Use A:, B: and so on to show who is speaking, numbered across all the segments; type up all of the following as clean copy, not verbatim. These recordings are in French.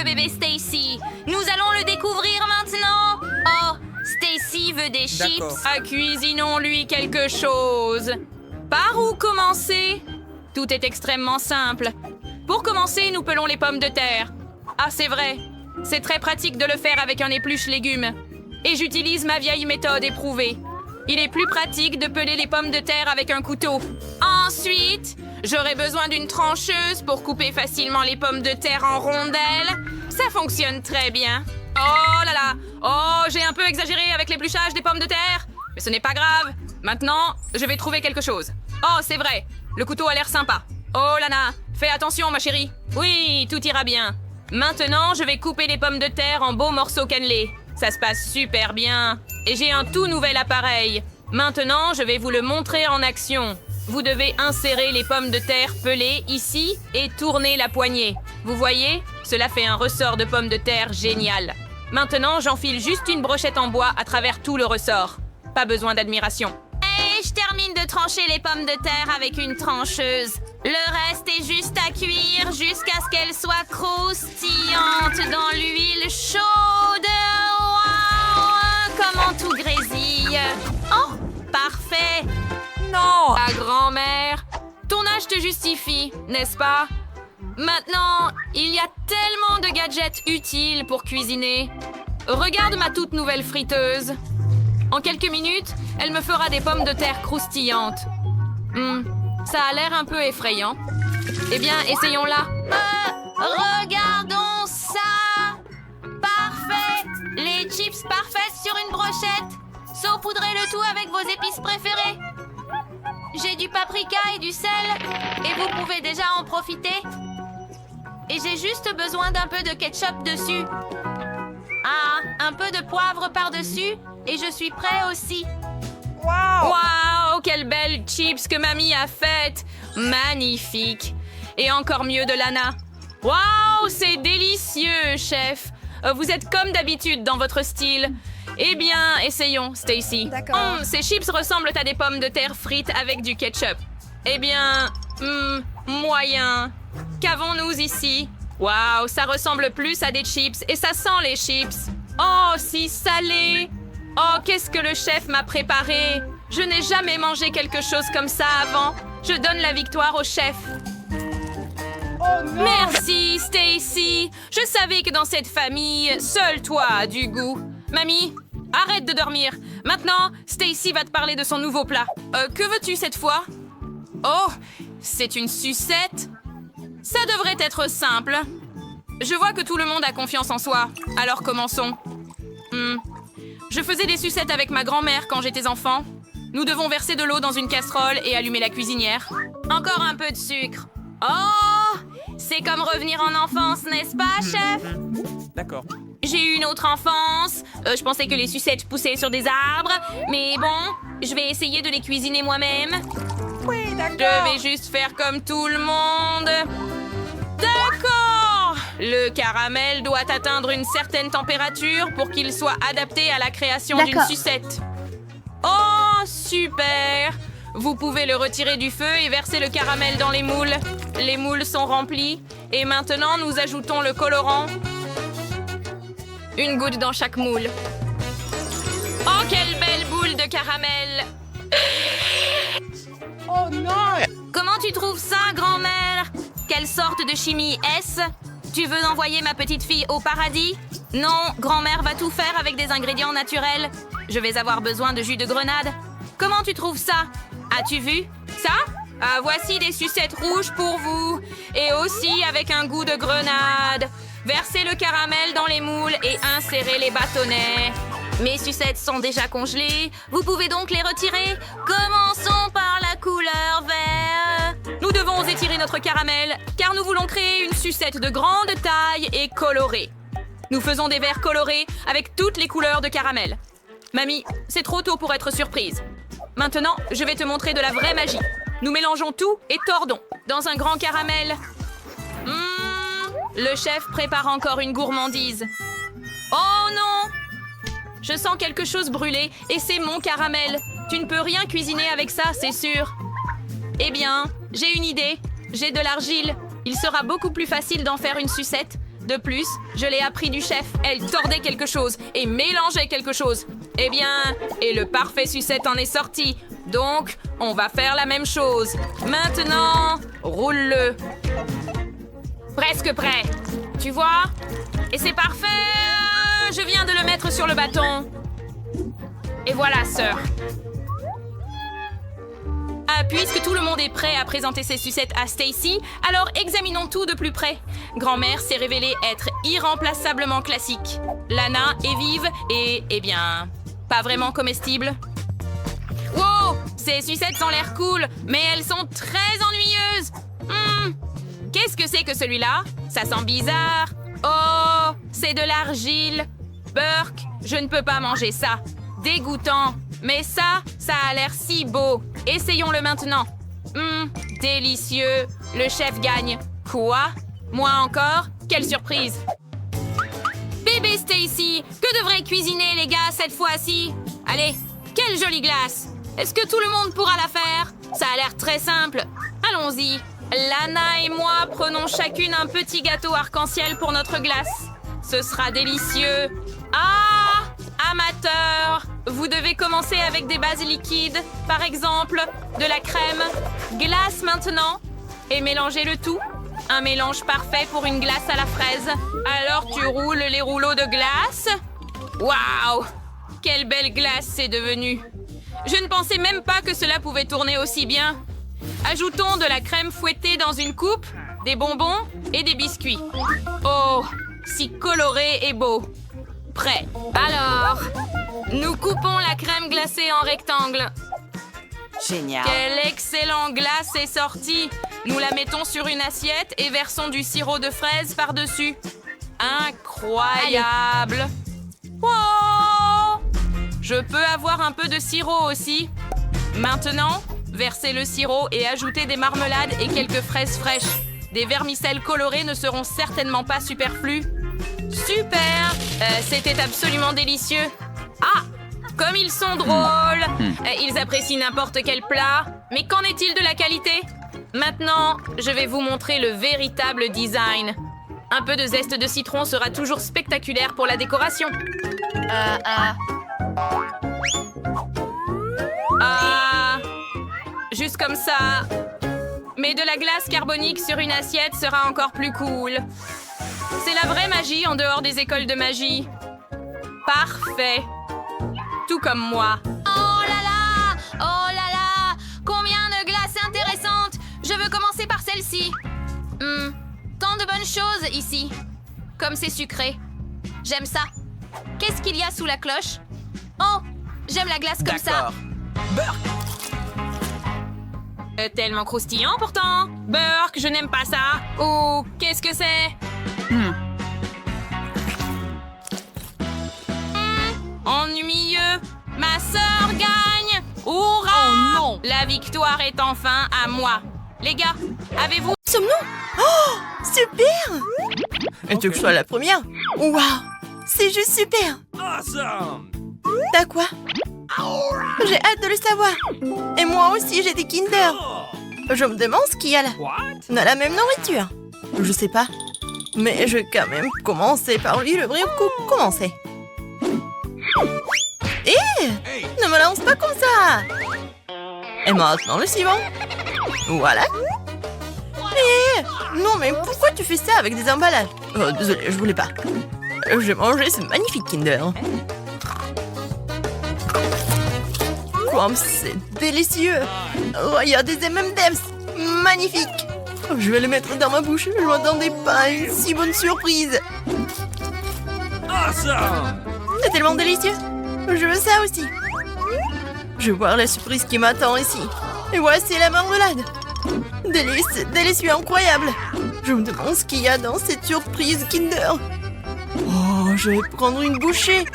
A: bébé Stacy. Nous allons le découvrir maintenant. Oh, Stacy veut des chips. Cuisinons-lui quelque chose. Par où commencer? Tout est extrêmement simple. Pour commencer, nous pelons les pommes de terre. Ah, c'est vrai. C'est très pratique de le faire avec un épluche légumes. Et j'utilise ma vieille méthode éprouvée. Il est plus pratique de peler les pommes de terre avec un couteau. Ensuite, j'aurai besoin d'une trancheuse pour couper facilement les pommes de terre en rondelles. Ça fonctionne très bien. Oh là là! Oh, j'ai un peu exagéré avec l'épluchage des pommes de terre. Mais ce n'est pas grave. Maintenant, je vais trouver quelque chose. Oh, c'est vrai. Le couteau a l'air sympa. Oh, Lana, fais attention, ma chérie. Oui, tout ira bien. Maintenant, je vais couper les pommes de terre en beaux morceaux cannelés. Ça se passe super bien. Et j'ai un tout nouvel appareil. Maintenant, je vais vous le montrer en action. Vous devez insérer les pommes de terre pelées ici et tourner la poignée. Vous voyez? Cela fait un ressort de pommes de terre génial. Maintenant, j'enfile juste une brochette en bois à travers tout le ressort. Pas besoin d'admiration. Et je termine de trancher les pommes de terre avec une trancheuse. Le reste est juste à cuire jusqu'à ce qu'elles soient croustillantes dans l'huile chaude. Waouh! Comment tout grésille. Oh, parfait. Non! Ta grand-mère, ton âge te justifie, n'est-ce pas? Maintenant, il y a tellement de gadgets utiles pour cuisiner. Regarde ma toute nouvelle friteuse. En quelques minutes, elle me fera des pommes de terre croustillantes. Ça a l'air un peu effrayant. Eh bien, essayons-la. Regardons ça! Parfait! Les chips parfaites sur une brochette. Saupoudrez le tout avec vos épices préférées. J'ai du paprika et du sel, et vous pouvez déjà en profiter. Et j'ai juste besoin d'un peu de ketchup dessus. Ah, un peu de poivre par-dessus, et je suis prêt aussi. Wow! Wow, quelle belle chips que mamie a faite! Magnifique! Et encore mieux de Lana. Wow, c'est délicieux, chef! Vous êtes comme d'habitude dans votre style. Eh bien, essayons, Stacy.
B: D'accord.
A: Ces chips ressemblent à des pommes de terre frites avec du ketchup. Eh bien, moyen. Qu'avons-nous ici? Waouh, ça ressemble plus à des chips et ça sent les chips. Oh, si salé! Oh, qu'est-ce que le chef m'a préparé! Je n'ai jamais mangé quelque chose comme ça avant. Je donne la victoire au chef. Merci, Stacy. Je savais que dans cette famille, seul toi as du goût. Mamie, arrête de dormir. Maintenant, Stacy va te parler de son nouveau plat. Que veux-tu cette fois? Oh, c'est une sucette? Ça devrait être simple. Je vois que tout le monde a confiance en soi. Alors commençons. Je faisais des sucettes avec ma grand-mère quand j'étais enfant. Nous devons verser de l'eau dans une casserole et allumer la cuisinière. Encore un peu de sucre. Oh! C'est comme revenir en enfance, n'est-ce pas, chef?
C: D'accord.
A: J'ai eu une autre enfance. Je pensais que les sucettes poussaient sur des arbres. Mais bon, je vais essayer de les cuisiner moi-même.
B: Oui, d'accord.
A: Je vais juste faire comme tout le monde. D'accord! Le caramel doit atteindre une certaine température pour qu'il soit adapté à la création d'une
B: D'accord.
A: sucette. Oh, super! Vous pouvez le retirer du feu et verser le caramel dans les moules. Les moules sont remplis. Et maintenant, nous ajoutons le colorant. Une goutte dans chaque moule. Oh, quelle belle boule de caramel!
B: Oh non!
A: Comment tu trouves ça, grand-mère? Quelle sorte de chimie est-ce? Tu veux envoyer ma petite fille au paradis? Non, grand-mère va tout faire avec des ingrédients naturels. Je vais avoir besoin de jus de grenade. Comment tu trouves ça? As-tu vu? Ça? Ah, voici des sucettes rouges pour vous. Et aussi avec un goût de grenade. Versez le caramel dans les moules et insérez les bâtonnets. Mes sucettes sont déjà congelées. Vous pouvez donc les retirer. Commençons par la couleur vert. Nous devons étirer notre caramel, car nous voulons créer une sucette de grande taille et colorée. Nous faisons des verres colorés avec toutes les couleurs de caramel. Mamie, c'est trop tôt pour être surprise. Maintenant, je vais te montrer de la vraie magie. Nous mélangeons tout et tordons dans un grand caramel. Le chef prépare encore une gourmandise. Oh non! Je sens quelque chose brûler et c'est mon caramel. Tu ne peux rien cuisiner avec ça, c'est sûr. Eh bien, j'ai une idée. J'ai de l'argile. Il sera beaucoup plus facile d'en faire une sucette. De plus, je l'ai appris du chef. Elle tordait quelque chose et mélangeait quelque chose. Eh bien, et le parfait sucette en est sorti. Donc, on va faire la même chose. Maintenant, roule-le. Presque prêt. Tu vois? Et c'est parfait. Je viens de le mettre sur le bâton. Et voilà, sœur. Puisque tout le monde est prêt à présenter ses sucettes à Stacy, alors examinons tout de plus près. Grand-mère s'est révélée être irremplaçablement classique. Lana est vive et, eh bien, pas vraiment comestible. Wow! Ces sucettes ont l'air cool, mais elles sont très ennuyeuses. Qu'est-ce que c'est que celui-là? Ça sent bizarre. Oh, c'est de l'argile. Burke, je ne peux pas manger ça. Dégoûtant. Mais ça a l'air si beau. Essayons-le maintenant. Délicieux. Le chef gagne. Quoi? Moi encore? Quelle surprise. Bébé Stacy, que devrait cuisiner les gars cette fois-ci? Allez, quelle jolie glace. Est-ce que tout le monde pourra la faire? Ça a l'air très simple. Allons-y. Lana et moi prenons chacune un petit gâteau arc-en-ciel pour notre glace. Ce sera délicieux. Ah! Amateur! Vous devez commencer avec des bases liquides, par exemple de la crème, glace maintenant, et mélanger le tout. Un mélange parfait pour une glace à la fraise. Alors tu roules les rouleaux de glace. Waouh! Quelle belle glace c'est devenu! Je ne pensais même pas que cela pouvait tourner aussi bien. Ajoutons de la crème fouettée dans une coupe, des bonbons et des biscuits. Oh, si coloré et beau. Prêt. Alors, nous coupons la crème glacée en rectangle.
B: Génial.
A: Quel excellent glace est sorti. Nous la mettons sur une assiette et versons du sirop de fraise par-dessus. Incroyable. Wow! Je peux avoir un peu de sirop aussi. Maintenant, versez le sirop et ajoutez des marmelades et quelques fraises fraîches. Des vermicelles colorées ne seront certainement pas superflus. Super! C'était absolument délicieux. Ah! Comme ils sont drôles! Ils apprécient n'importe quel plat. Mais qu'en est-il de la qualité? Maintenant, je vais vous montrer le véritable design. Un peu de zeste de citron sera toujours spectaculaire pour la décoration. Juste comme ça. Mais de la glace carbonique sur une assiette sera encore plus cool. C'est la vraie magie en dehors des écoles de magie. Parfait. Tout comme moi. Oh là là! Oh là là! Combien de glaces intéressantes! Je veux commencer par celle-ci. Tant de bonnes choses ici. Comme c'est sucré. J'aime ça. Qu'est-ce qu'il y a sous la cloche? Oh! J'aime la glace comme ça. Tellement croustillant pourtant. Burke, je n'aime pas ça. Oh, qu'est-ce que c'est? Ennuyeux. Ma sœur gagne. Hurrah!
B: Oh non!
A: La victoire est enfin à moi. Les gars, avez-vous...
C: Sommes-nous? Oh, super! Et tu veux que je sois la première? Waouh! C'est juste super!
B: Awesome!
C: T'as quoi? J'ai hâte de le savoir. Et moi aussi, j'ai des Kinder. Je me demande ce qu'il y a là.
B: What?
C: On a la même nourriture. Je sais pas. Mais je vais quand même commencer par lui le vrai coup. Commencer. Ne me lance pas comme ça! Et maintenant le suivant. Voilà. Non mais pourquoi tu fais ça avec des emballages? Oh, désolé, je voulais pas. J'ai mangé ce magnifique Kinder. Comme c'est délicieux. Oh, il y a des M&M's. Magnifique. Oh, je vais les mettre dans ma bouche. Je m'attendais pas à une si bonne surprise.
B: Awesome!
C: C'est tellement délicieux. Je veux ça aussi. Je vais voir la surprise qui m'attend ici. Et voici la marmelade. Délicieux, incroyable. Je me demande ce qu'il y a dans cette surprise Kinder. Oh, je vais prendre une bouchée.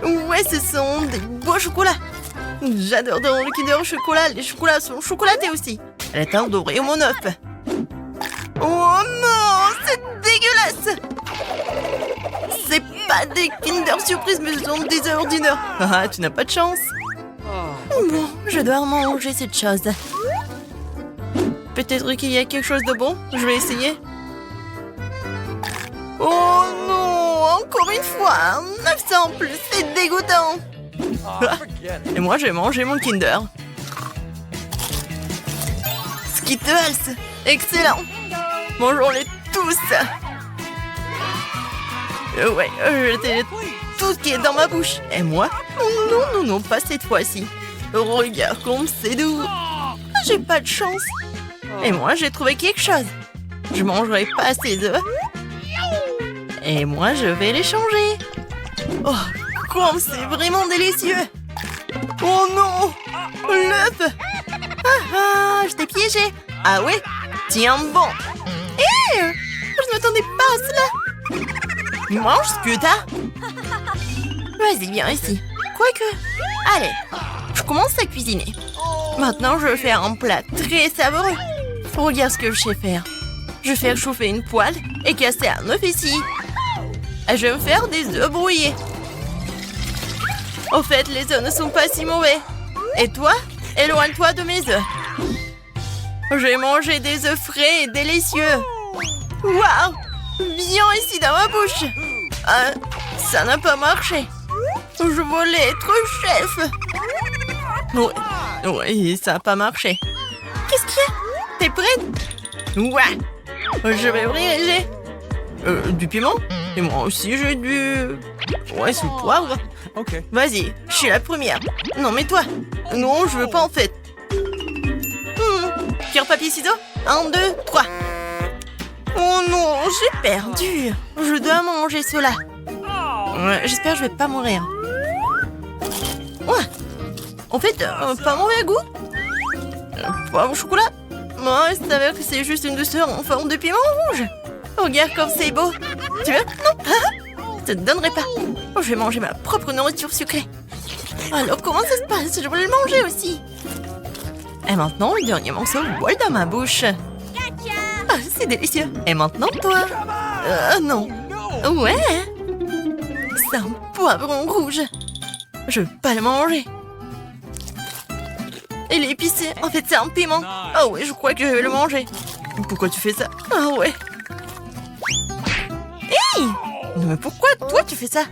C: Ouais, ce sont des beaux chocolats. J'adore dans le Kinder au chocolat. Les chocolats sont chocolatés aussi. Elle est un doré au mon œuf. Oh non, c'est dégueulasse. C'est pas des Kinder Surprise, mais ce sont des ordinaires. Ah, tu n'as pas de chance. Bon, je dois manger cette chose. Peut-être qu'il y a quelque chose de bon. Je vais essayer. Oh non, encore une fois, 900 en plus, c'est dégoûtant. Et moi, j'ai mangé mon Kinder. Skittles, excellent. Mangeons-les tous. Ouais, jetez tout ce qui est dans ma bouche. Et moi? Non, non, non, pas cette fois-ci. Regarde comme c'est doux. J'ai pas de chance. Et moi, j'ai trouvé quelque chose. Je mangerai pas ces œufs. Et moi, je vais les changer. Oh, comme c'est vraiment délicieux. Oh non, l'œuf. Ah, je t'ai piégé. Ah ouais? Tiens bon. Je ne m'attendais pas à cela. Mange ce que t'as. Vas-y, viens ici. Quoique. Allez, je commence à cuisiner. Maintenant, je vais faire un plat très savoureux. Regarde ce que je sais faire. Je vais faire chauffer une poêle et casser un œuf ici. Et je vais me faire des œufs brouillés. Au fait, les œufs ne sont pas si mauvais. Et toi, éloigne-toi de mes œufs. J'ai mangé des œufs frais et délicieux. Waouh! Viens ici dans ma bouche. Ça n'a pas marché. Je voulais être chef. Oui, ça n'a pas marché. Qu'est-ce qu'il y a? T'es prête? Ouais. Je vais ouvrir. Du piment? Et moi aussi, j'ai du... Ouais, c'est le poivre.
B: Ok.
C: Vas-y, je suis la première. Non, mais toi. Non, je veux pas en fait. Pierre, papier, ciseaux. 1, 2, 3. Oh non, j'ai perdu. Je dois manger cela. J'espère que je vais pas mourir. Ouais. En fait, pas mauvais goût. Poivre au chocolat. Moi, il s'avère que c'est juste une douceur en forme de piment rouge. Regarde comme c'est beau. Tu veux? Non. Je te donnerai pas. Je vais manger ma propre nourriture sucrée. Alors, comment ça se passe? Je voulais le manger aussi. Et maintenant, le dernier morceau vole dans ma bouche. Ah, c'est délicieux. Et maintenant, toi? Non. Ouais. C'est un poivron rouge. Je veux pas le manger. Il est épicé. En fait, c'est un piment. Ah ouais, je crois que je vais le manger. Pourquoi tu fais ça? Ah ouais. Hey! Mais pourquoi toi tu fais ça?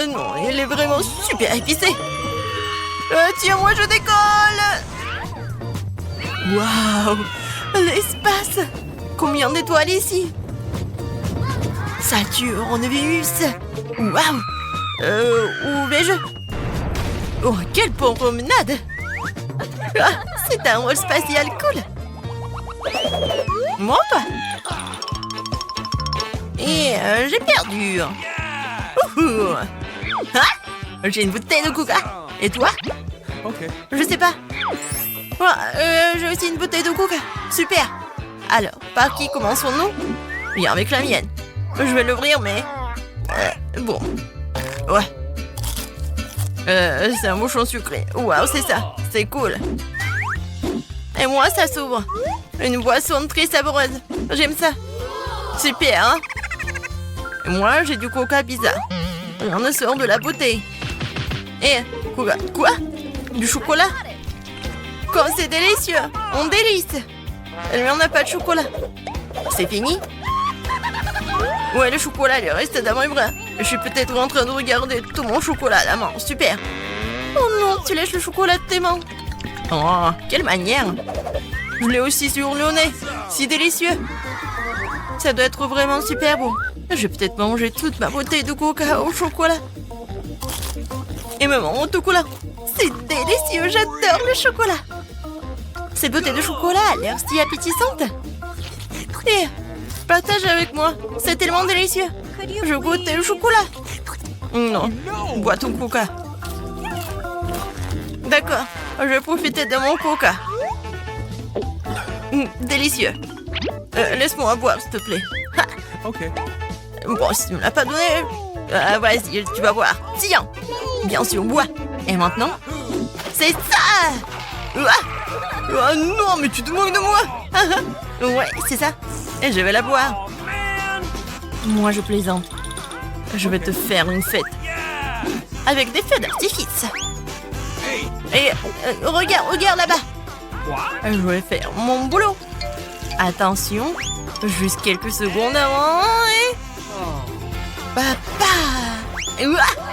C: Non, il est vraiment super épicé. Tiens, moi je décolle. Waouh! L'espace! Combien d'étoiles ici? Saturne, Vénus. Waouh! Où vais-je? Oh, quelle promenade! Ah, c'est un vol spatial cool. Moi, toi? Et j'ai perdu. Ah, j'ai une bouteille de coca. Et toi?
B: Ok.
C: Je sais pas. J'ai aussi une bouteille de coca. Super. Alors, par qui commençons-nous? Viens avec la mienne. Je vais l'ouvrir, mais... bon. Ouais. C'est un bouchon sucré. Waouh, c'est ça. C'est cool. Et moi, ça s'ouvre. Une boisson très savoureuse. J'aime ça. Super, hein? Et moi, j'ai du coca bizarre. Rien ne sort de la bouteille. Et coca... Quoi? Du chocolat? Comme c'est délicieux. On délice. Lui, on n'a pas de chocolat. C'est fini? Ouais, le chocolat, il reste dans mes bras. Je suis peut-être en train de regarder tout mon chocolat à la main. Super. Oh non, tu lèches le chocolat de tes mains. Oh, quelle manière. Je l'ai aussi sur le nez. Si délicieux. Ça doit être vraiment super bon. Je vais peut-être manger toute ma bouteille de coca au chocolat. Et maman, au chocolat. C'est délicieux, j'adore le chocolat. Cette bouteille de chocolat a l'air si appétissante. Et partage avec moi, c'est tellement délicieux. Je goûte le chocolat. Non, bois ton coca. D'accord, je vais profiter de mon coca. Délicieux. Laisse-moi boire, s'il te plaît. Ha.
B: Ok.
C: Bon, si tu me l'as pas donné, vas-y, tu vas boire. Tiens, bien sûr, bois. Et maintenant, c'est ça. Ah non, mais tu te moques de moi. Ouais, c'est ça. Et je vais la boire. Moi, je plaisante. Je vais te faire une fête. Avec des feux d'artifice. Et regarde là-bas. Je vais faire mon boulot. Attention, juste quelques secondes avant. Et Papa! Ouah!